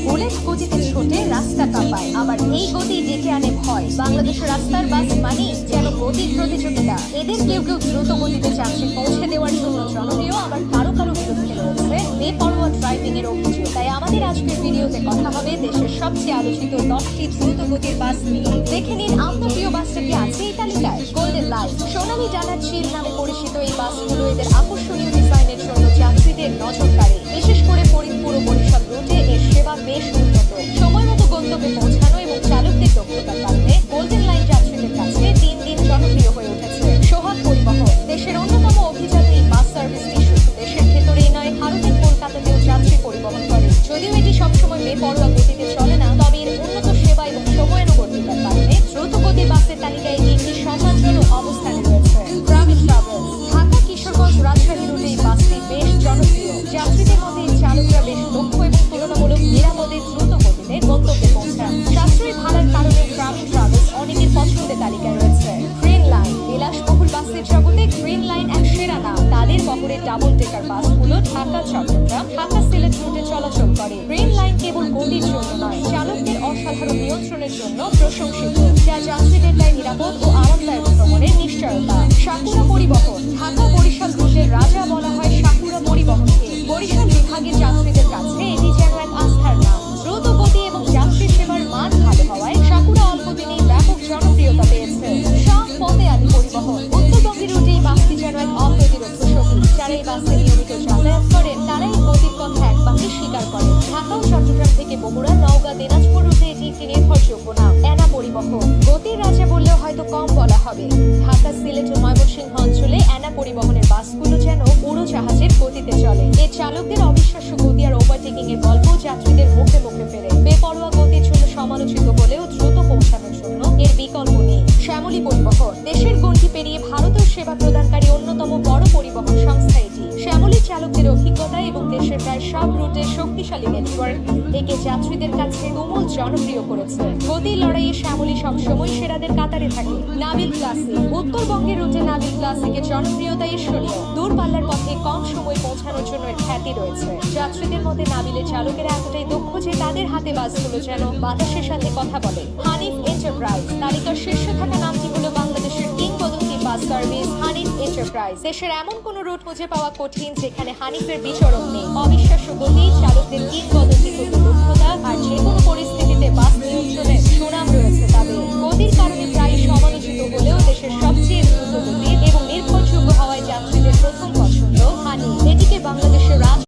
Bullet গতিতে ছোটে রাস্তা কাঁপায়, আবার এই গতি ডেকে আনে ভয়। বাংলাদেশের রাস্তার বাস মানেই যেন গতির প্রতিযোগিতা। এদের কেউ কেউ দ্রুত গতিতে যাত্রী পৌঁছে দেওয়ার জন্য জনপ্রিয়, আবার কারো কারো বিরুদ্ধে রয়েছে বেপরোয়া ড্রাইভিং এর অভিযোগ। তাই আমাদের আজকের ভিডিওতে কথা হবে দেশের সবচেয়ে আলোচিত 10টি দ্রুত গতির বাস নিয়ে। দেখে নিন আপনার প্রিয় বাসটা কি আছে এই তালিকায়। গোল্ডেন লাইন সোনালী ডানার চিল নামে পরিচিত এই বাসগুলো এদের আকর্ষণীয় ডিজাইনের জন্য যাত্রীদের নজর কাড়ে। বিশেষ করে ফরিদপুর ও বরিশাল রুটে এর সেবা বেশ উন্নত। সময় মতো গন্তব্যে পৌঁছানো এবং চালকদের দক্ষতার কারণে গোল্ডেন লাইন যাত্রীদের কাছে দিন দিন জনপ্রিয় হয়ে উঠেছে। সোহাগ পরিবহন দেশের অন্যতম অভিজাত এই বাস সার্ভিসটি শুধু দেশের ভেতরেই নয়, ভারতের কলকাতাতেও যাত্রী পরিবহন করে। যদিও এটি সবসময় বেপরোয়া গতিতে চলে না, তবে এর উন্নত সেবা এবং সময়ানুবর্তিতার কারণে দ্রুত গতির বাসের তালিকায় এটি একটি সম্মানজনক অবস্থানে রয়েছে। গ্রামীণ ট্রাভেলস ঢাকা কিশোরগঞ্জ রাজশাহী রুটে এই বাসটি বেশ জনপ্রিয়। যাত্রীদের মধ্যে এই চালকরা বেশ দক্ষ এবং তুলনামূলক নিরাপদে দ্রুত গতিতে গন্তব্যে পৌঁছান। সাশ্রয়ী ভাড়ার কারণে গ্রামীণ ট্রাভেলস অনেকের পছন্দের তালিকায় রয়েছে। গ্রিন লাইন বিলাসবহুল বাসের জগতে গ্রিন লাইন এক সেরা নাম। তাদের বহরে ডাবল ডেকার বাসগুলো ঢাকা চট্টগ্রাম ঢাকা সিলেট রুটে চলাচল করে। গ্রিন লাইন কেবল গতির জন্য নয়, চালকদের অসাধারণ নিয়ন্ত্রণের জন্য প্রশংসিত, যা যাত্রীদের দেয় নিরাপদ ও আরামদায়ক ভ্রমণের নিশ্চয়তা। সাকুরা পরিবহন ঢাকা বরিশাল রুটের রাজা বলা হয় সাকুরা পরিবহনকে। বরিশাল বিভাগের যাত্রীদের কাছে এটি যেন এক আস্থার নাম। দ্রুত গতি এবং যাত্রী সেবার মান ভালো হওয়ায় সাকুরা অল্প দিনেই ব্যাপক জনপ্রিয়তা পেয়েছে। শাহ ফতে আলী পরিবহন উত্তরবঙ্গের রুটে এই বাসটি যেন এক অপ্রতিরোধ সঙ্গী। যারা এই বাসে নিয়মিত যাতায়াত করেন তারা এই গতির কথা একবারই স্বীকার করেন। ঢাকা ও চট্টগ্রাম থেকে বগুড়া নওগাঁ দিনাজপুর রুটে এটি একটি নির্ভরযোগ্য নাম। অ্যানা পরিবহন গতির রাজা বললেও হয়তো কম বলা হবে। ঢাকা সিলেট ও ময়মনসিংহ অঞ্চলে অ্যানা পরিবহনের বাসগুলো যেন উড়োজাহাজের গতিতে চলে। এর চালকদের অবিশ্বাস্য গতি আর ওভারটেকিং এর গল্প যাত্রীদের মুখে মুখে ফেরে। বেপরোয়া গতির জন্য সমালোচিত হলেও দ্রুত পৌঁছানোর জন্য এর বিকল্প নেই। শ্যামলী পরিবহন দেশের গণ্ডি পেরিয়ে ভারতের সেবা প্রদানকারী অন্যতম বড় পরিবহন সংস্থা এটি। শ্যামলী চালকদের অভিজ্ঞতা এবং দেশের প্রায় সব রুটে শক্তিশালী নেটওয়ার্ক একে যাত্রীদের কাছে তুমুল জনপ্রিয় করেছে। গতির লড়াইয়ে শ্যামলী সবসময় সেরাদের কাতারে থাকে। নাবিল ক্লাসিক উত্তরবঙ্গের রুটে নাবিল ক্লাসিকের জনপ্রিয়তা ঈশ্বরীয়। দূরপাল্লার পথে কম সময় পৌঁছানোর জন্য এর খ্যাতি রয়েছে। যাত্রীদের মধ্যে নাবিলের চালকেরা এতটাই দক্ষ যে তাদের হাতে বাসগুলো যেন বাতাসের সাথে কথা বলে। হানিফ এন্টারপ্রাইজ তালিকার শীর্ষে থাকা নামটি হলো বাংলাদেশের কিংবদন্তি বাস সার্ভিস হানিফ এন্টারপ্রাইজ। দেশের এমন কোন রুট খুঁজে পাওয়া কঠিন যেখানে হানিফের বিচরণ নেই। অবিশ্বাস্য গতি, চালকদের কিংবদন্তি দক্ষতা আর যে কোনো পরিস্থিতিতে বাস নিয়ন্ত্রণে সুনাম রয়েছে তাদের। গতির কারণে প্রায় সমালোচিত হলেও দেশের সবচেয়ে দ্রুত গতি এবং নির্ভরযোগ্য হওয়ায় যাত্রীদের প্রথম পছন্দ হানিফ। এটিকে বাংলাদেশের